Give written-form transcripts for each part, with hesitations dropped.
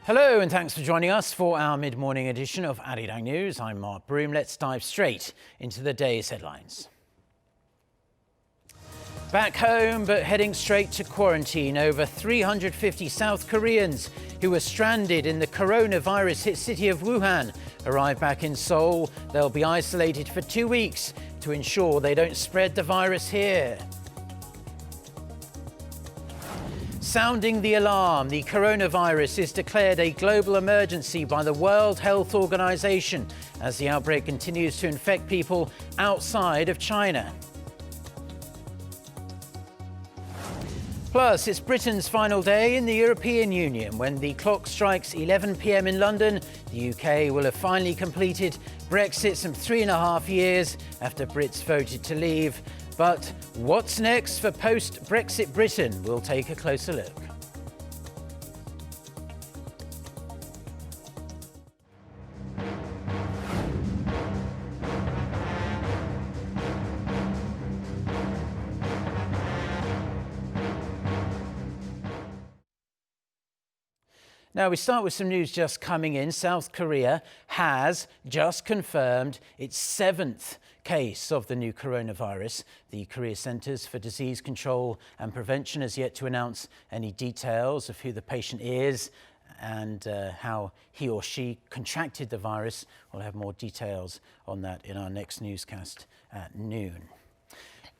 Hello and thanks for joining us for our mid-morning edition of Arirang News. I'm Mark Broom. Let's dive straight into the day's headlines. Back home, but heading straight to quarantine, over 350 South Koreans who were stranded in the coronavirus-hit city of Wuhan arrived back in Seoul. They'll be isolated for 2 weeks to ensure they don't spread the virus here. Sounding the alarm, the coronavirus is declared a global emergency by the World Health Organization as the outbreak continues to infect people outside of China. Plus, it's Britain's final day in the European Union. When the clock strikes 11 p.m. in London, the UK will have finally completed Brexit some 3.5 years after Brits voted to leave. But what's next for post-Brexit Britain? We'll take a closer look. Now, we start with some news just coming in. South Korea has just confirmed its 7th case of the new coronavirus. The Korea Centers for Disease Control and Prevention has yet to announce any details of who the patient is and how he or she contracted the virus. We'll have more details on that in our next newscast at noon.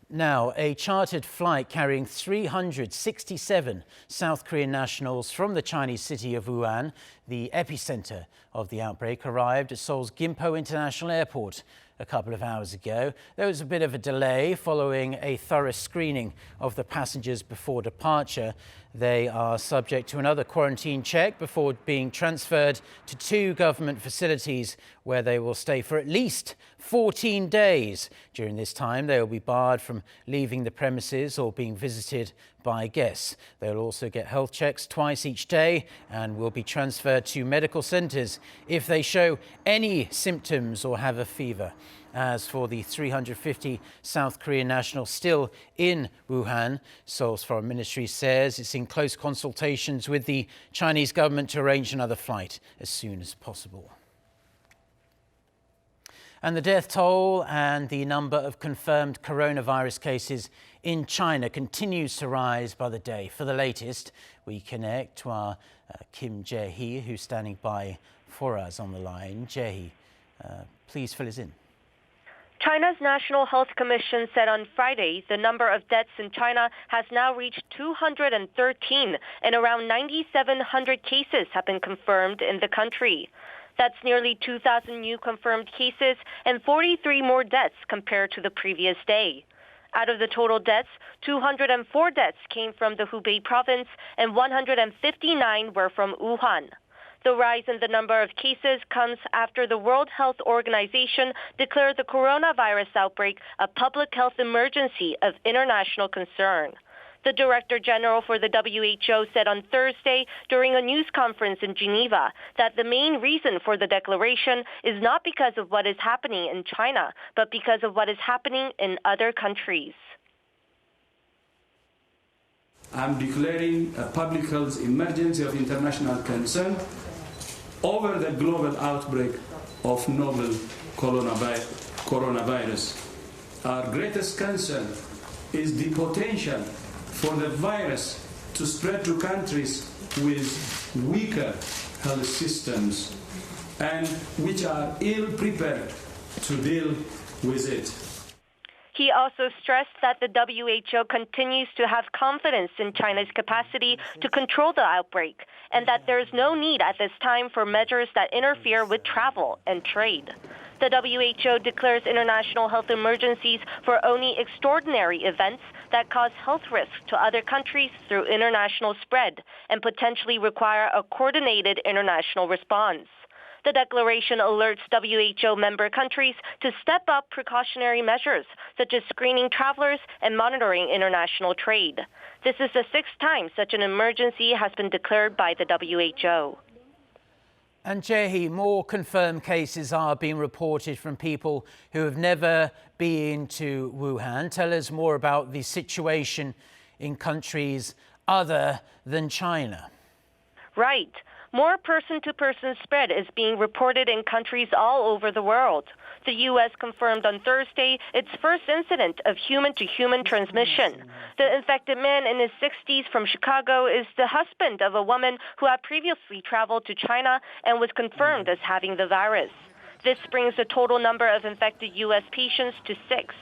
Now, a chartered flight carrying 367 South Korean nationals from the Chinese city of Wuhan, the epicenter of the outbreak, arrived at Seoul's Gimpo International Airport a couple of hours ago. There was a bit of a delay following a thorough screening of the passengers before departure. They are subject to another quarantine check before being transferred to 2 government facilities where they will stay for at least 14 days. During this time, they will be barred from leaving the premises or being visited by guests. They'll also get health checks twice each day and will be transferred to medical centres if they show any symptoms or have a fever. As for the 350 South Korean nationals still in Wuhan, Seoul's foreign ministry says it's in close consultations with the Chinese government to arrange another flight as soon as possible. And the death toll and the number of confirmed coronavirus cases in China continues to rise by the day. For the latest, we connect to our Kim Jae-hee, who's standing by for us on the line. Jae-hee, please fill us in. China's National Health Commission said on Friday the number of deaths in China has now reached 213, and around 9,700 cases have been confirmed in the country. That's nearly 2,000 new confirmed cases and 43 more deaths compared to the previous day. Out of the total deaths, 204 deaths came from the Hubei province and 159 were from Wuhan. The rise in the number of cases comes after the World Health Organization declared the coronavirus outbreak a public health emergency of international concern. The Director General for the WHO said on Thursday during a news conference in Geneva that the main reason for the declaration is not because of what is happening in China, but because of what is happening in other countries. I'm declaring a public health emergency of international concern over the global outbreak of novel coronavirus. Our greatest concern is the potential for the virus to spread to countries with weaker health systems and which are ill prepared to deal with it. He also stressed that the WHO continues to have confidence in China's capacity to control the outbreak and that there is no need at this time for measures that interfere with travel and trade. The WHO declares international health emergencies for only extraordinary events that cause health risks to other countries through international spread and potentially require a coordinated international response. The declaration alerts WHO member countries to step up precautionary measures, such as screening travelers and monitoring international trade. This is the 6th time such an emergency has been declared by the WHO. And Jae-hee, more confirmed cases are being reported from people who have never been to Wuhan. Tell us more about the situation in countries other than China. Right. More person-to-person spread is being reported in countries all over the world. The U.S. confirmed on Thursday its first incident of human-to-human transmission. The infected man in his 60s from Chicago is the husband of a woman who had previously traveled to China and was confirmed as having the virus. This brings the total number of infected U.S. patients to 6.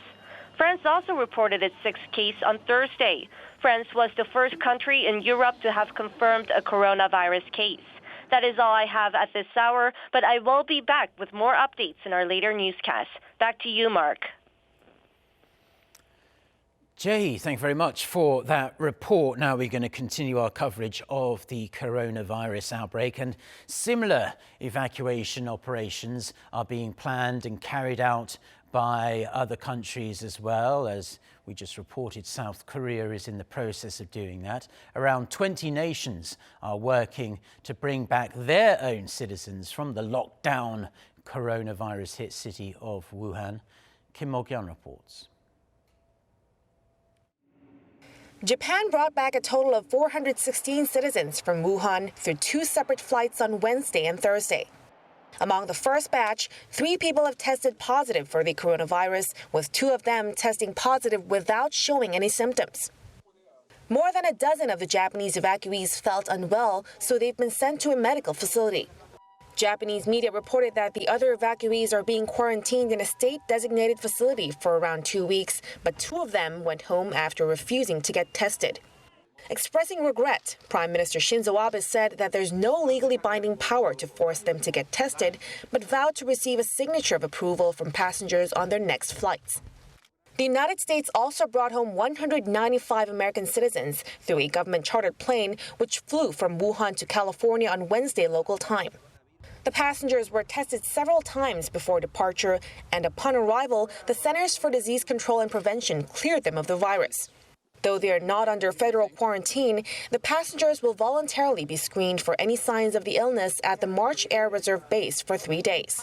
France also reported its 6th case on Thursday. France was the first country in Europe to have confirmed a coronavirus case. That is all I have at this hour, but I will be back with more updates in our later newscast. Back to you, Mark. Jay, thank you very much for that report. Now we're going to continue our coverage of the coronavirus outbreak, and similar evacuation operations are being planned and carried out by other countries as well. As we just reported, South Korea is in the process of doing that. Around 20 nations are working to bring back their own citizens from the lockdown coronavirus hit city of Wuhan. Kim Mo-kyun reports. Japan brought back a total of 416 citizens from Wuhan through 2 separate flights on Wednesday and Thursday. Among the first batch, 3 people have tested positive for the coronavirus, with 2 of them testing positive without showing any symptoms. More than a dozen of the Japanese evacuees felt unwell, so they've been sent to a medical facility. Japanese media reported that the other evacuees are being quarantined in a state-designated facility for around 2 weeks, but 2 of them went home after refusing to get tested. Expressing regret, Prime Minister Shinzo Abe said that there's no legally binding power to force them to get tested, but vowed to receive a signature of approval from passengers on their next flights. The United States also brought home 195 American citizens through a government-chartered plane, which flew from Wuhan to California on Wednesday local time. The passengers were tested several times before departure, and upon arrival, the Centers for Disease Control and Prevention cleared them of the virus. Though they are not under federal quarantine, the passengers will voluntarily be screened for any signs of the illness at the March Air Reserve Base for 3 days.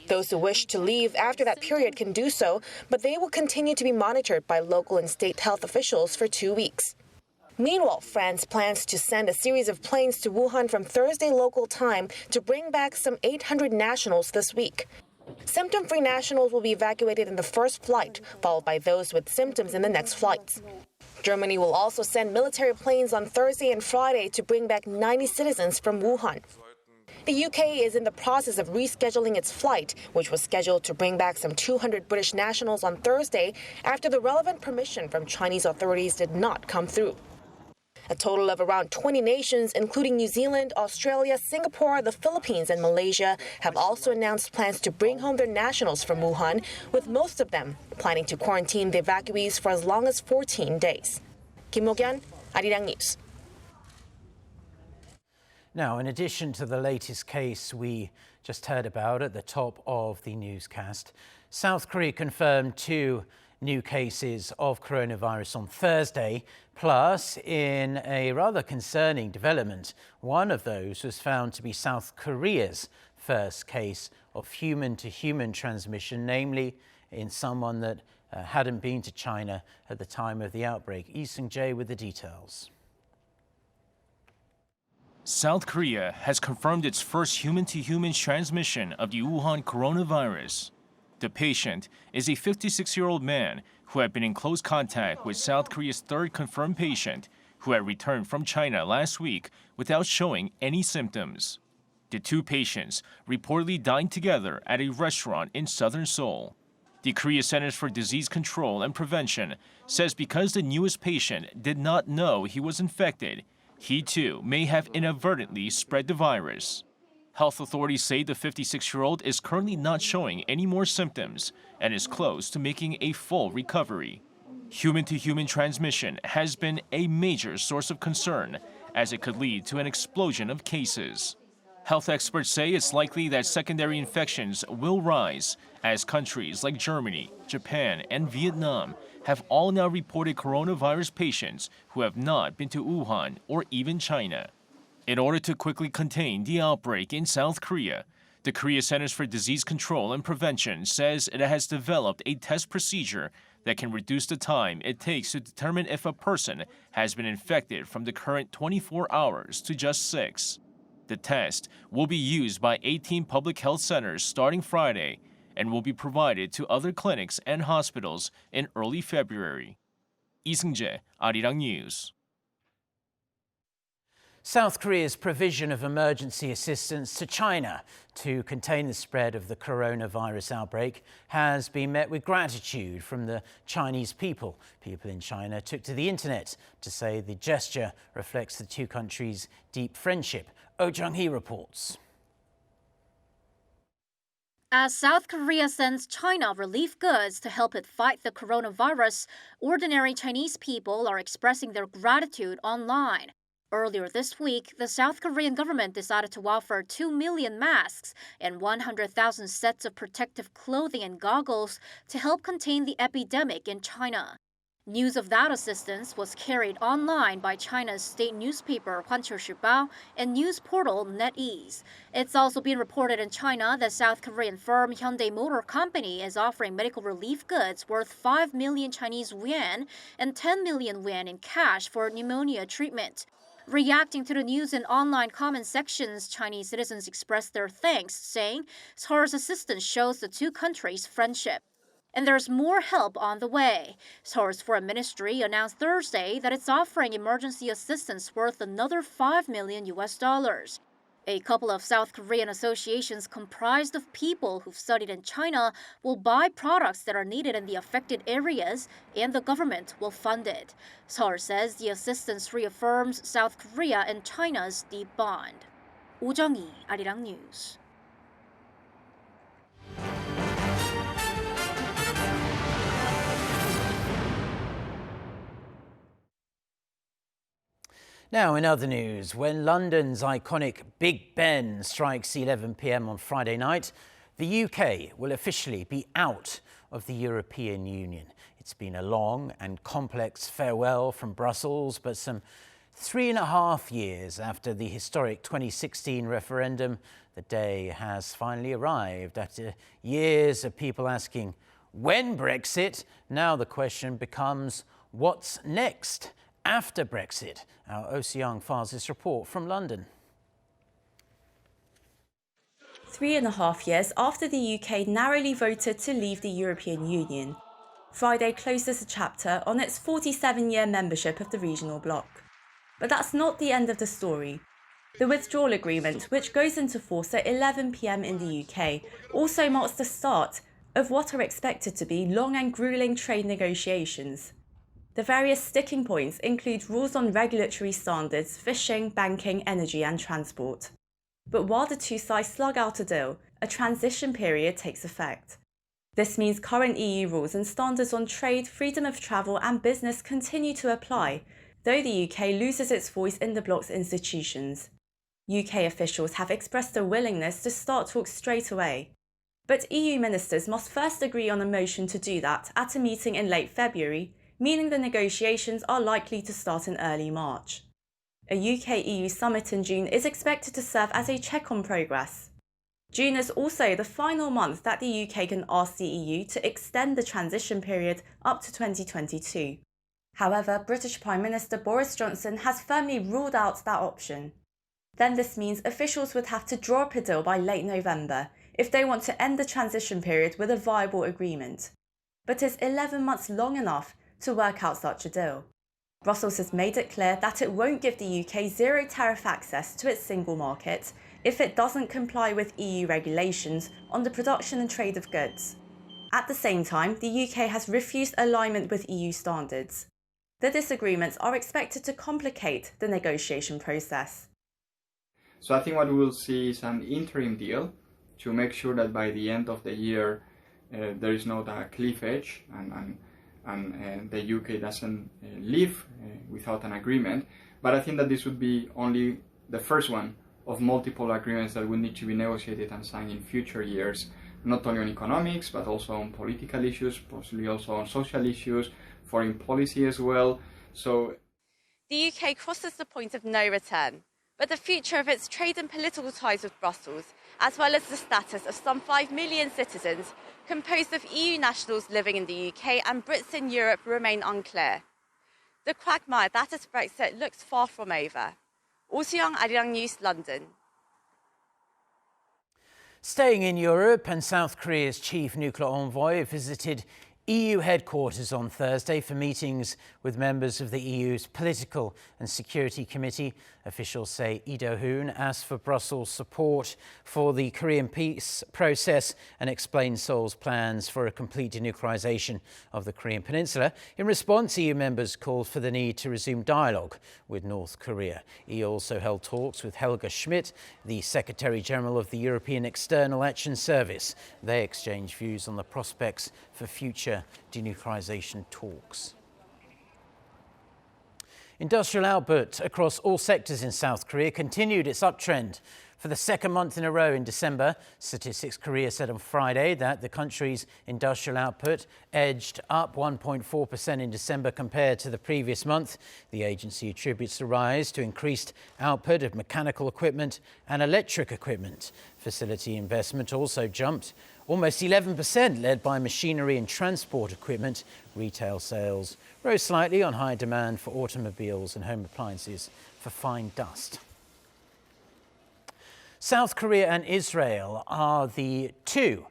Those who wish to leave after that period can do so, but they will continue to be monitored by local and state health officials for 2 weeks. Meanwhile, France plans to send a series of planes to Wuhan from Thursday local time to bring back some 800 nationals this week. Symptom-free nationals will be evacuated in the first flight, followed by those with symptoms in the next flights. Germany will also send military planes on Thursday and Friday to bring back 90 citizens from Wuhan. The UK is in the process of rescheduling its flight, which was scheduled to bring back some 200 British nationals on Thursday after the relevant permission from Chinese authorities did not come through. A total of around 20 nations, including New Zealand, Australia, Singapore, the Philippines, and Malaysia, have also announced plans to bring home their nationals from Wuhan, with most of them planning to quarantine the evacuees for as long as 14 days. Kim Mo-kyun, Arirang News. Now, in addition to the latest case we just heard about at the top of the newscast, South Korea confirmed 2 new cases of coronavirus on Thursday. Plus, in a rather concerning development, one of those was found to be South Korea's first case of human-to-human transmission, namely in someone that hadn't been to China at the time of the outbreak. Lee Seung-jae with the details. South Korea has confirmed its first human-to-human transmission of the Wuhan coronavirus. The patient is a 56-year-old man who had been in close contact with South Korea's 3rd confirmed patient, who had returned from China last week without showing any symptoms. The 2 patients reportedly dined together at a restaurant in southern Seoul. The Korea Centers for Disease Control and Prevention says because the newest patient did not know he was infected, he too may have inadvertently spread the virus. Health authorities say the 56-year-old is currently not showing any more symptoms and is close to making a full recovery. Human-to-human transmission has been a major source of concern, as it could lead to an explosion of cases. Health experts say it's likely that secondary infections will rise as countries like Germany, Japan, and Vietnam have all now reported coronavirus patients who have not been to Wuhan or even China. In order to quickly contain the outbreak in South Korea, the Korea Centers for Disease Control and Prevention says it has developed a test procedure that can reduce the time it takes to determine if a person has been infected from the current 24 hours to just 6. The test will be used by 18 public health centers starting Friday and will be provided to other clinics and hospitals in early February. Lee Seung-jae, Arirang News. South Korea's provision of emergency assistance to China to contain the spread of the coronavirus outbreak has been met with gratitude from the Chinese people. People in China took to the internet to say the gesture reflects the two countries' deep friendship. Oh Jung-hee reports. As South Korea sends China relief goods to help it fight the coronavirus, ordinary Chinese people are expressing their gratitude online. Earlier this week, the South Korean government decided to offer 2 million masks and 100,000 sets of protective clothing and goggles to help contain the epidemic in China. News of that assistance was carried online by China's state newspaper Hwancho Shibao and news portal NetEase. It's also been reported in China that South Korean firm Hyundai Motor Company is offering medical relief goods worth 5 million Chinese yuan and 10 million yuan in cash for pneumonia treatment. Reacting to the news in online comment sections, Chinese citizens expressed their thanks, saying Seoul's assistance shows the two countries' friendship. And there's more help on the way. Seoul's foreign ministry announced Thursday that it's offering emergency assistance worth another $5 million. A couple of South Korean associations comprised of people who've studied in China will buy products that are needed in the affected areas, and the government will fund it. Seoul says the assistance reaffirms South Korea and China's deep bond. Oh Jung-hee, Arirang News. Now, in other news, when London's iconic Big Ben strikes 11 p.m. on Friday night, the UK will officially be out of the European Union. It's been a long and complex farewell from Brussels, but some 3.5 years after the historic 2016 referendum, the day has finally arrived. After years of people asking, when Brexit? Now the question becomes, what's next? After Brexit. Our Oh Seung files this report from London. 3.5 years after the UK narrowly voted to leave the European Union, Friday closes a chapter on its 47-year membership of the regional bloc. But that's not the end of the story. The withdrawal agreement, which goes into force at 11 p.m. in the UK, also marks the start of what are expected to be long and gruelling trade negotiations. The various sticking points include rules on regulatory standards, fishing, banking, energy and transport. But while the two sides slug out a deal, a transition period takes effect. This means current EU rules and standards on trade, freedom of travel and business continue to apply, though the UK loses its voice in the bloc's institutions. UK officials have expressed a willingness to start talks straight away. But EU ministers must first agree on a motion to do that at a meeting in late February, meaning the negotiations are likely to start in early March. A UK-EU summit in June is expected to serve as a check on progress. June is also the final month that the UK can ask the EU to extend the transition period up to 2022. However, British Prime Minister Boris Johnson has firmly ruled out that option. Then this means officials would have to draw up a deal by late November if they want to end the transition period with a viable agreement. But is 11 months long enough to work out such a deal? Brussels has made it clear that it won't give the UK zero tariff access to its single market if it doesn't comply with EU regulations on the production and trade of goods. At the same time, the UK has refused alignment with EU standards. The disagreements are expected to complicate the negotiation process. So I think what we will see is an interim deal to make sure that by the end of the year there is not a cliff edge and the UK doesn't leave without an agreement. But I think that this would be only the first one of multiple agreements that will need to be negotiated and signed in future years, not only on economics, but also on political issues, possibly also on social issues, foreign policy as well. So the UK crosses the point of no return, but the future of its trade and political ties with Brussels, as well as the status of some 5 million citizens composed of EU nationals living in the UK and Brits in Europe, remain unclear. The quagmire that is Brexit looks far from over. Oh Seung, Arirang News, London. Staying in Europe, and South Korea's chief nuclear envoy visited EU headquarters on Thursday for meetings with members of the EU's Political and Security Committee. Officials say Lee Do-hoon asked for Brussels' support for the Korean peace process and explained Seoul's plans for a complete denuclearization of the Korean peninsula. In response, EU members called for the need to resume dialogue with North Korea. EU also held talks with Helga Schmidt, the Secretary-General of the European External Action Service. They exchanged views on the prospects for future denuclearization talks. Industrial output across all sectors in South Korea continued its uptrend for the second month in a row in December. Statistics Korea said on Friday that the country's industrial output edged up 1.4% in December compared to the previous month. The agency attributes the rise to increased output of mechanical equipment and electric equipment. Facility investment also jumped almost 11%, led by machinery and transport equipment. Retail sales rose slightly on high demand for automobiles and home appliances for fine dust. South Korea and Israel are the two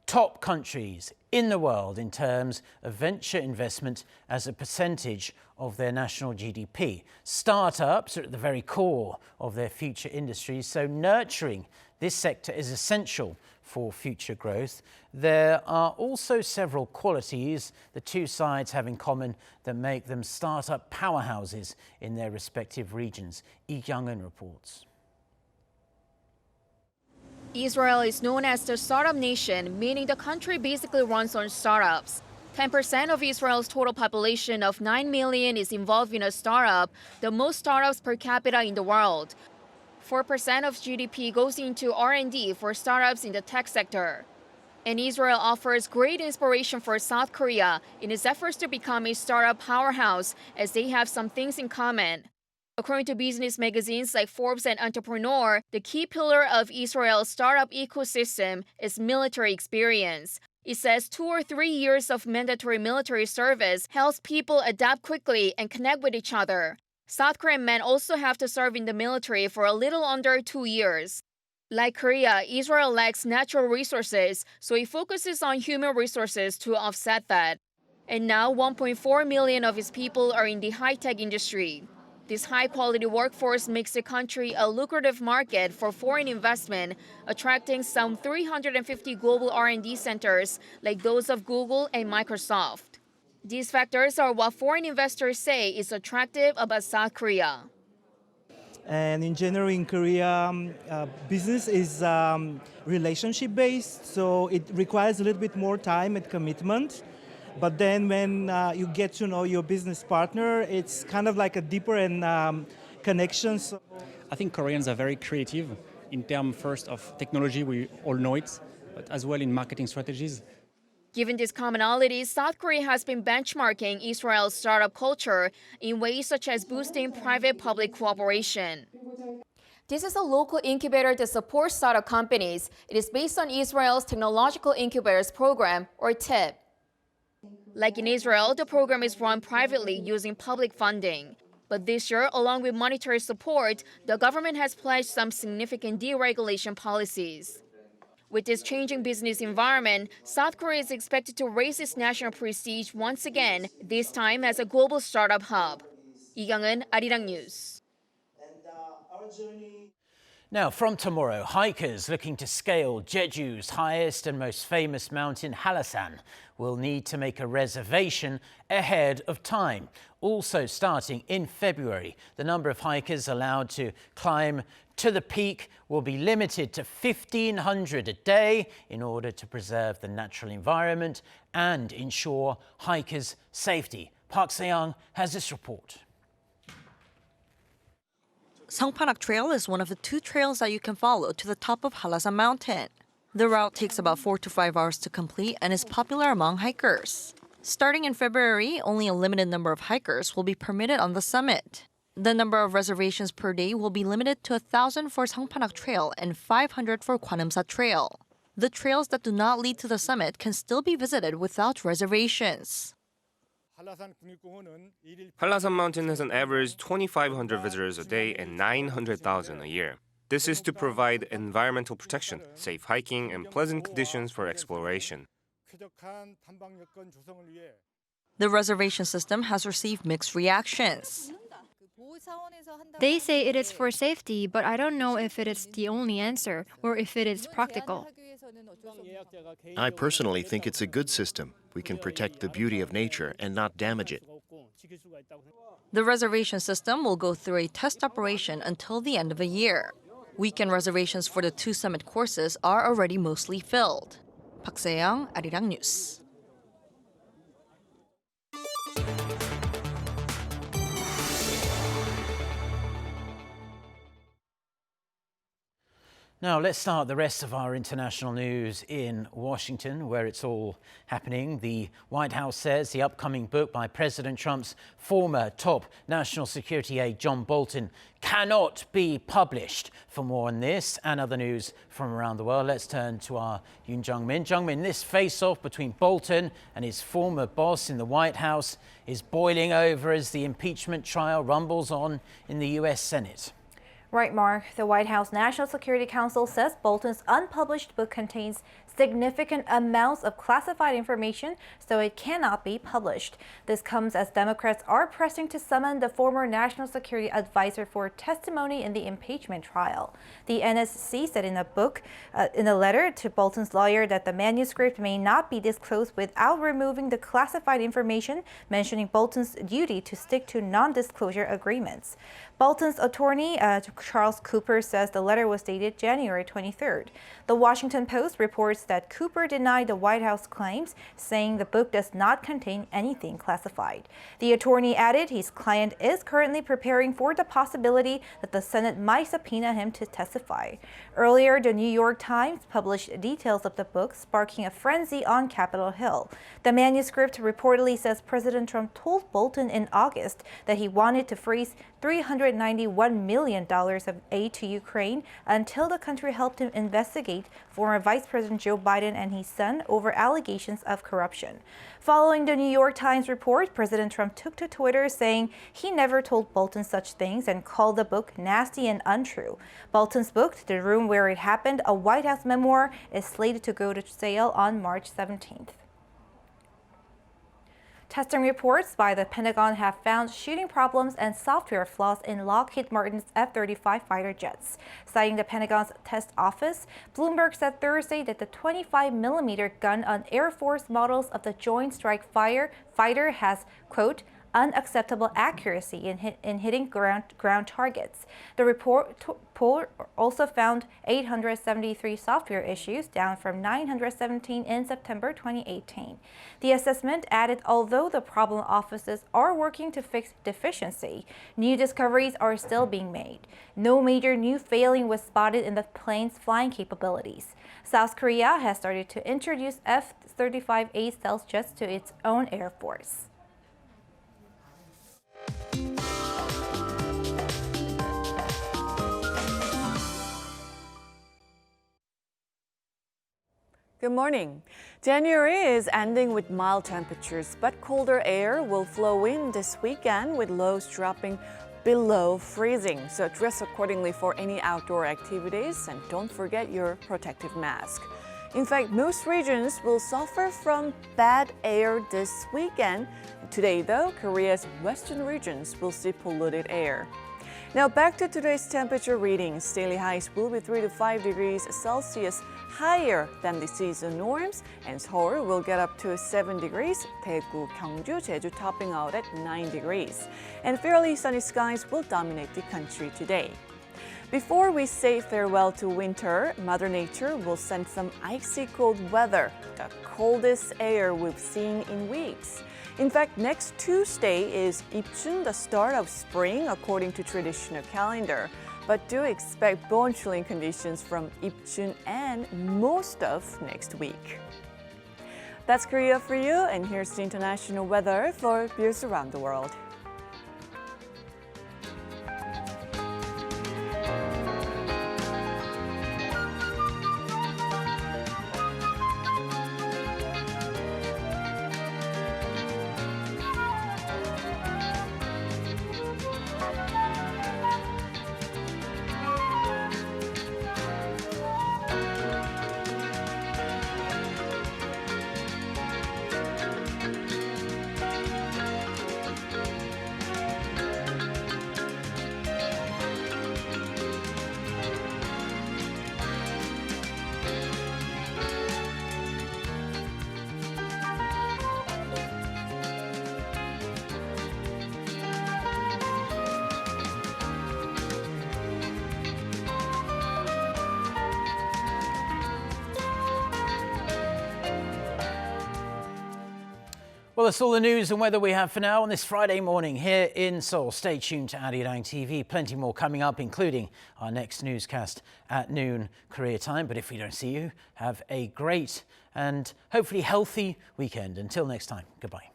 top countries in the world in terms of venture investment as a percentage of their national GDP. Startups are at the very core of their future industries, so nurturing this sector is essential for future growth. There are also several qualities the two sides have in common that make them startup powerhouses in their respective regions. Lee Kyung-eun reports. Israel is known as the startup nation, meaning the country basically runs on startups. 10% of Israel's total population of 9 million is involved in a startup, the most startups per capita in the world. 4% of GDP goes into R&D for startups in the tech sector. And Israel offers great inspiration for South Korea in its efforts to become a startup powerhouse, as they have some things in common. According to business magazines like Forbes and Entrepreneur, the key pillar of Israel's startup ecosystem is military experience. It says 2 or 3 years of mandatory military service helps people adapt quickly and connect with each other. South Korean men also have to serve in the military for a little under 2 years. Like Korea, Israel lacks natural resources, so it focuses on human resources to offset that. And now 1.4 million of its people are in the high-tech industry. This high-quality workforce makes the country a lucrative market for foreign investment, attracting some 350 global R&D centers like those of Google and Microsoft. These factors are what foreign investors say is attractive about South Korea. And in general, in Korea, business is relationship-based, so it requires a little bit more time and commitment. But then when you get to know your business partner, it's kind of like a deeper and connection. So I think Koreans are very creative in terms first of technology, we all know it, but as well in marketing strategies. Given these commonalities, South Korea has been benchmarking Israel's startup culture in ways such as boosting private-public cooperation. This is a local incubator that supports startup companies. It is based on Israel's Technological Incubators Program, or TIP. Like in Israel, the program is run privately using public funding. But this year, along with monetary support, the government has pledged some significant deregulation policies. With this changing business environment, South Korea is expected to raise its national prestige once again, this time as a global startup hub. Lee Kyung-eun, Arirang News. Now, from tomorrow, hikers looking to scale Jeju's highest and most famous mountain, Hallasan, will need to make a reservation ahead of time. Also starting in February, the number of hikers allowed to climb to the peak will be limited to 1,500 a day in order to preserve the natural environment and ensure hikers' safety. Park Se-young has this report. Songpanak Trail is one of the 2 trails that you can follow to the top of Hallasan Mountain. The route takes about 4 to 5 hours to complete and is popular among hikers. Starting in February, only a limited number of hikers will be permitted on the summit. The number of reservations per day will be limited to 1,000 for Songpanak Trail and 500 for Gwaneumsa Trail. The trails that do not lead to the summit can still be visited without reservations. Hallasan Mountain has an average 2,500 visitors a day and 900,000 a year. This is to provide environmental protection, safe hiking, and pleasant conditions for exploration. The reservation system has received mixed reactions. They say it is for safety, but I don't know if it is the only answer or if it is practical. I personally think it's a good system. We can protect the beauty of nature and not damage it. The reservation system will go through a test operation until the end of the year. Weekend reservations for the 2 summit courses are already mostly filled. Park Se-young, Arirang News. Now, let's start the rest of our international news in Washington, where it's all happening. The White House says the upcoming book by President Trump's former top national security aide, John Bolton, cannot be published. For more on this and other news from around the world, let's turn to our Yoon Jung-min. Jung-min, this face-off between Bolton and his former boss in the White House is boiling over as the impeachment trial rumbles on in the U.S. Senate. Right, Mark. The White House National Security Council says Bolton's unpublished book contains significant amounts of classified information, so it cannot be published. This comes as Democrats are pressing to summon the former national security advisor for testimony in the impeachment trial. The NSC said in a letter to Bolton's lawyer that the manuscript may not be disclosed without removing the classified information, mentioning Bolton's duty to stick to non-disclosure agreements. Bolton's attorney, Charles Cooper, says the letter was dated January 23rd. The Washington Post reports that Cooper denied the White House claims, saying the book does not contain anything classified. The attorney added his client is currently preparing for the possibility that the Senate might subpoena him to testify. Earlier, the New York Times published details of the book, sparking a frenzy on Capitol Hill. The manuscript reportedly says President Trump told Bolton in August that he wanted to freeze $391 million of aid to Ukraine until the country helped him investigate former Vice President Joe Biden and his son over allegations of corruption. Following the New York Times report, President Trump took to Twitter saying he never told Bolton such things and called the book nasty and untrue. Bolton's book, The Room Where It Happened, a White House memoir, is slated to go to sale on March 17th. Testing reports by the Pentagon have found shooting problems and software flaws in Lockheed Martin's F-35 fighter jets. Citing the Pentagon's test office, Bloomberg said Thursday that the 25mm gun on Air Force models of the Joint Strike Fighter has, quote, unacceptable accuracy in hitting ground targets. The report also found 873 software issues, down from 917 in September 2018. The assessment added, although the problem offices are working to fix deficiency, new discoveries are still being made. No major new failing was spotted in the plane's flying capabilities. South Korea has started to introduce F-35A stealth jets to its own air force. Good morning. January is ending with mild temperatures, but colder air will flow in this weekend with lows dropping below freezing. So dress accordingly for any outdoor activities and don't forget your protective mask. In fact, most regions will suffer from bad air this weekend. Today, though, Korea's western regions will see polluted air. Now back to today's temperature readings. Daily highs will be 3 to 5 degrees Celsius higher than the season norms, and Seoul will get up to 7 degrees, Daegu, Gyeongju, Jeju topping out at 9 degrees. And fairly sunny skies will dominate the country today. Before we say farewell to winter, Mother Nature will send some icy cold weather, the coldest air we've seen in weeks. In fact, next Tuesday is Ipchun, the start of spring, according to traditional calendar. But do expect bone-chilling conditions from Ipchun and most of next week. That's Korea for you, and here's the international weather for viewers around the world. Well, that's all the news and weather we have for now on this Friday morning here in Seoul. Stay tuned to Arirang TV. Plenty more coming up, including our next newscast at noon Korea time. But if we don't see you, have a great and hopefully healthy weekend. Until next time, goodbye.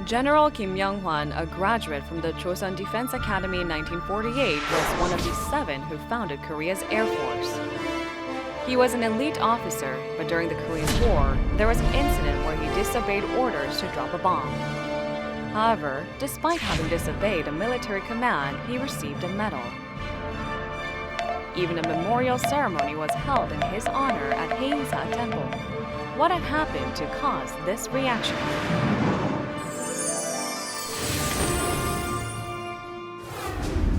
General Kim Young-hwan, a graduate from the Chosun Defense Academy in 1948, was one of the 7 who founded Korea's Air Force. He was an elite officer, but during the Korean War, there was an incident where he disobeyed orders to drop a bomb. However, despite having disobeyed a military command, he received a medal. Even a memorial ceremony was held in his honor at Haeinsa Temple. What had happened to cause this reaction?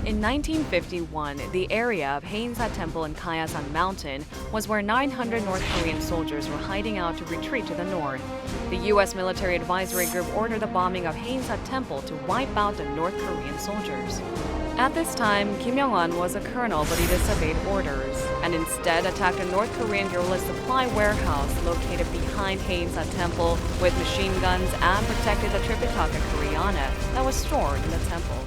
In 1951, the area of Haeinsa Temple in Hallasan Mountain was where 900 North Korean soldiers were hiding out to retreat to the north. The U.S. military advisory group ordered the bombing of Haeinsa Temple to wipe out the North Korean soldiers. At this time, Kim Young-won was a colonel, but he disobeyed orders and instead attacked a North Korean guerrilla supply warehouse located behind Haeinsa Temple with machine guns and protected the Tripitaka Koreana that was stored in the temple.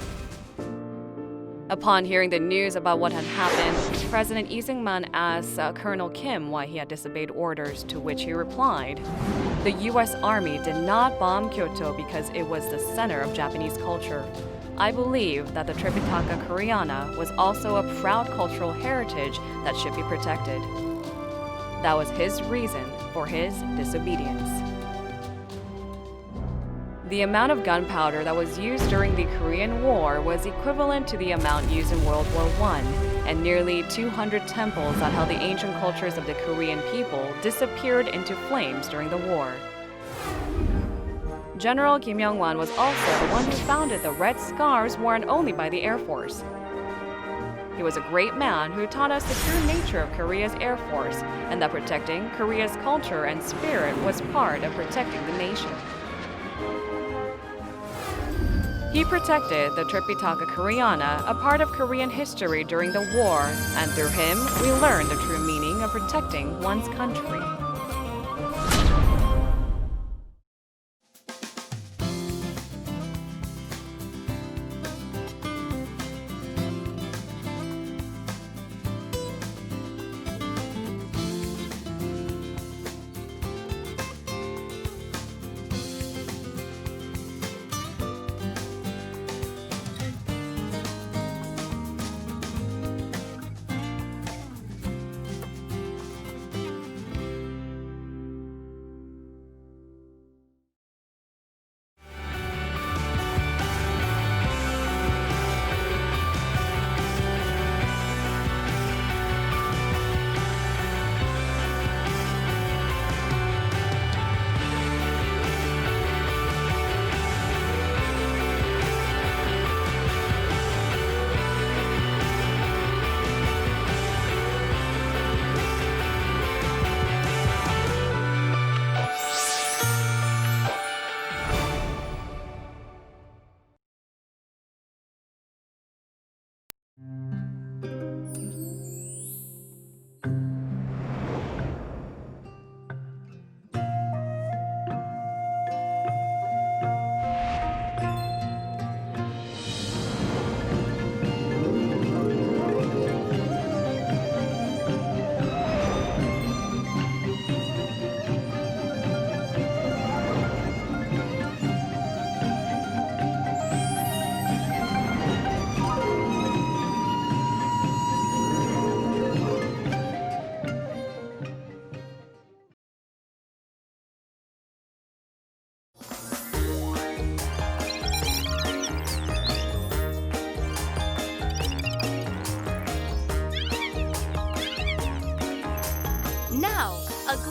Upon hearing the news about what had happened, President Lee Seung-man asked Colonel Kim why he had disobeyed orders, to which he replied, "The U.S. Army did not bomb Kyoto because it was the center of Japanese culture. I believe that the Tripitaka Koreana was also a proud cultural heritage that should be protected." That was his reason for his disobedience. The amount of gunpowder that was used during the Korean War was equivalent to the amount used in World War I, and nearly 200 temples that held the ancient cultures of the Korean people disappeared into flames during the war. General Kim Young-won was also the one who founded the red scarves worn only by the Air Force. He was a great man who taught us the true nature of Korea's Air Force, and that protecting Korea's culture and spirit was part of protecting the nation. He protected the Tripitaka Koreana, a part of Korean history during the war, and through him, we learned the true meaning of protecting one's country.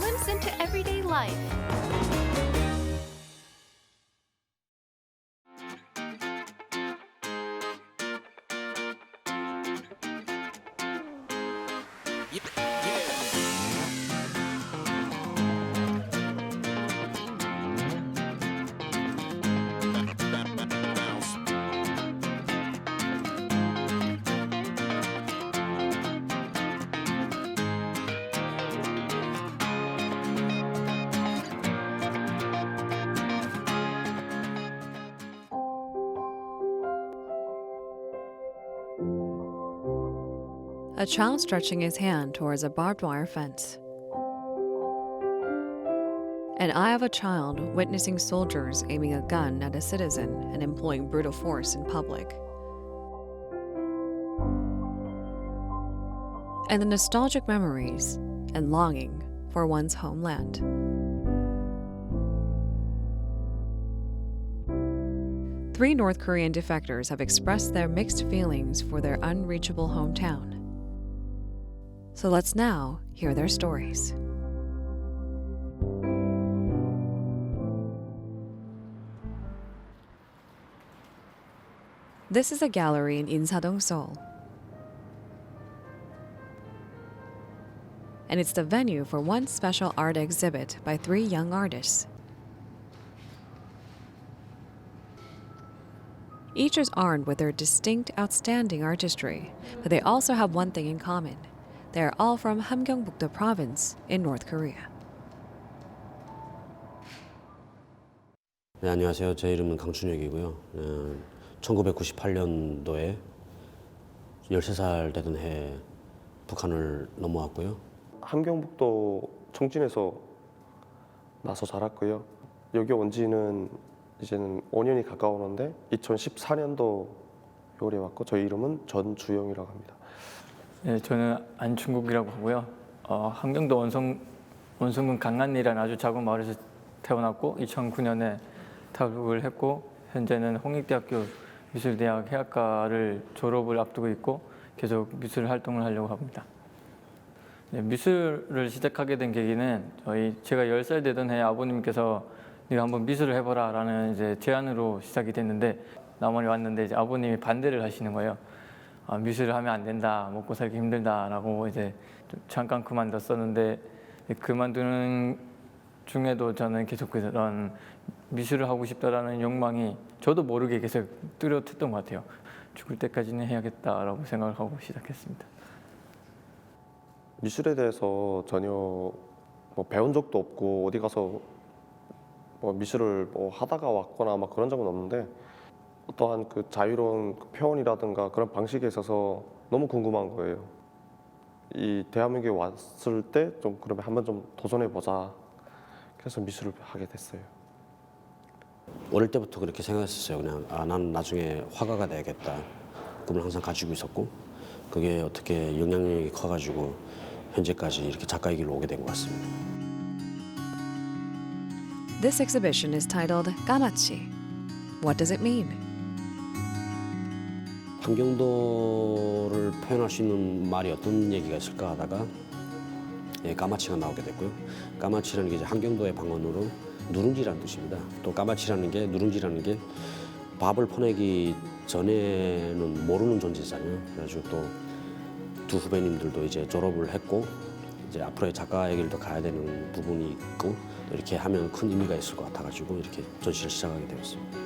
glimpse into everyday life. A child stretching his hand towards a barbed wire fence. An eye of a child witnessing soldiers aiming a gun at a citizen and employing brutal force in public. And the nostalgic memories and longing for one's homeland. Three North Korean defectors have expressed their mixed feelings for their unreachable hometown. So let's now hear their stories. This is a gallery in Insadong, Seoul. And it's the venue for one special art exhibit by three young artists. Each is armed with their distinct, outstanding artistry, but they also have one thing in common. They are all from Hamgyeongbuk-do province in North Korea. 네, 안녕하세요. 제 이름은 강춘혁이고요. 1998년도에 13살 되던 해 북한을 넘어왔고요. 함경북도 청진에서 나서 자랐고요. 여기 온 지는 이제는 5년이 가까우는데 2014년도 6월에 왔고 저희 이름은 전주영이라고 합니다. 네, 저는 안충국이라고 하고요. 함경도 원성군 강안리라는 아주 작은 마을에서 태어났고 2009년에 탈북을 했고 현재는 홍익대학교 미술대학 해학과를 졸업을 앞두고 있고 계속 미술 활동을 하려고 합니다. 네, 미술을 시작하게 된 계기는 제가 10살 되던 해에 아버님께서 네가 한번 미술을 해보라 라는 이제 제안으로 시작이 됐는데 남원에 왔는데 이제 아버님이 반대를 하시는 거예요. 미술을 하면 안 된다, 먹고 살기 힘들다라고 이제 잠깐 그만뒀었는데 그만두는 중에도 저는 계속 그런 미술을 하고 싶다라는 욕망이 저도 모르게 계속 뚜렷했던 것 같아요. 죽을 때까지는 해야겠다라고 생각을 하고 시작했습니다. 미술에 대해서 전혀 배운 적도 없고 어디 가서 미술을 하다가 왔거나 막 그런 적은 없는데 어떠한 그 자유로운 표현이라든가 그런 방식에 있어서 너무 궁금한 거예요. 이 대한민국에 왔을 때 좀 그러면 한번 좀 도전해 보자. 그래서 미술을 하게 됐어요. 어릴 때부터 그렇게 생각했었어요. 그냥 나는 나중에 화가가 돼야겠다. 꿈을 항상 가지고 있었고 그게 어떻게 영향력이 커가지고 현재까지 이렇게 작가의 길로 오게 된 것 같습니다. This exhibition is titled Gamachi. What does it mean? 함경도를 표현할 수 있는 말이 어떤 얘기가 있을까 하다가 까마치가 나오게 됐고요. 까마치라는 게 이제 함경도의 방언으로 누룽지라는 뜻입니다. 또 까마치라는 게 누룽지라는 게 밥을 퍼내기 전에는 모르는 존재잖아요. 그래가지고 또 두 후배님들도 이제 졸업을 했고 이제 앞으로의 작가의 길도 가야 되는 부분이 있고 이렇게 하면 큰 의미가 있을 것 같아가지고 이렇게 전시를 시작하게 되었습니다.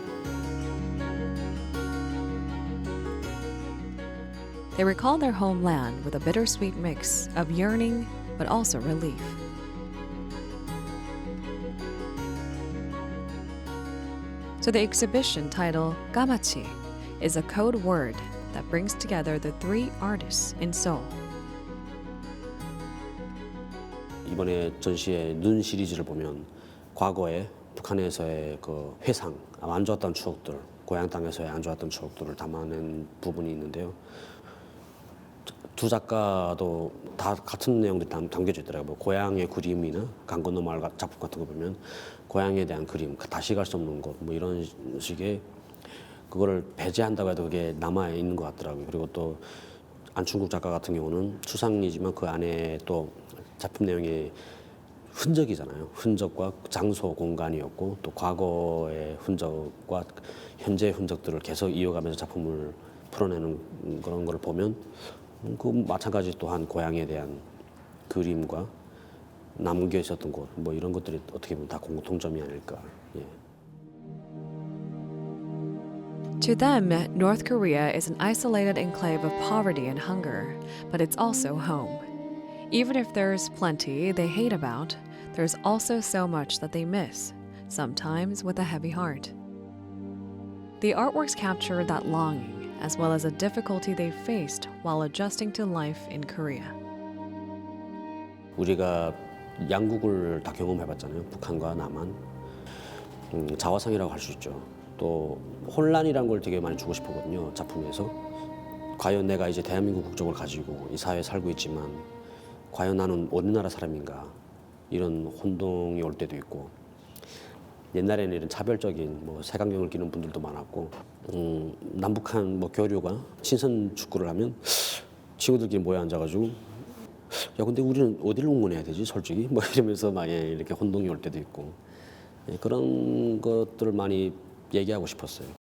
They recall their homeland with a bittersweet mix of yearning but also relief. So the exhibition title Gamachi is a code word that brings together the three artists in Seoul. 이번에 전시의 눈 시리즈를 보면 과거에 북한에서의 그 회상, 안 좋았던 추억들, 고향 땅에서의 안 좋았던 추억들을 담아낸 부분이 있는데요. 두 작가도 다 같은 내용들이 담겨져 있더라고요. 뭐 고향의 그림이나 강 건너 마을 작품 같은 거 보면 고향에 대한 그림, 다시 갈 수 없는 곳, 뭐 이런 식의 그거를 배제한다고 해도 그게 남아 있는 것 같더라고요. 그리고 또 안충국 작가 같은 경우는 추상이지만 그 안에 또 작품 내용이 흔적이잖아요. 흔적과 장소, 공간이었고 또 과거의 흔적과 현재의 흔적들을 계속 이어가면서 작품을 풀어내는 그런 걸 보면 그 마찬가지 또한 고향에 대한 그림과 남겨 있었던 곳, 뭐 이런 것들이 어떻게 보면 다 공통점이 아닐까. 예. To them, North Korea is an isolated enclave of poverty and hunger, but it's also home. Even if there's plenty they hate about, there's also so much that they miss, sometimes with a heavy heart. The artworks capture that longing, as well as the difficulty they faced while adjusting to life in Korea. 우리가 양국을 다 경험해봤잖아요. 북한과 남한. 자화상이라고 할 수 있죠. 또 혼란이라는 걸 되게 많이 주고 싶었거든요. 작품에서. 과연 내가 이제 대한민국 국적을 가지고 이 사회에 살고 있지만 과연 나는 어느 나라 사람인가 이런 혼동이 올 때도 있고 옛날에는 이런 차별적인 뭐 색안경을 끼는 분들도 많았고 남북한 뭐 교류가 친선 축구를 하면 친구들끼리 모여 앉아가지고 야 근데 우리는 어디를 응원해야 되지 솔직히 뭐 이러면서 막 이렇게 혼동이 올 때도 있고 그런 것들을 많이 얘기하고 싶었어요.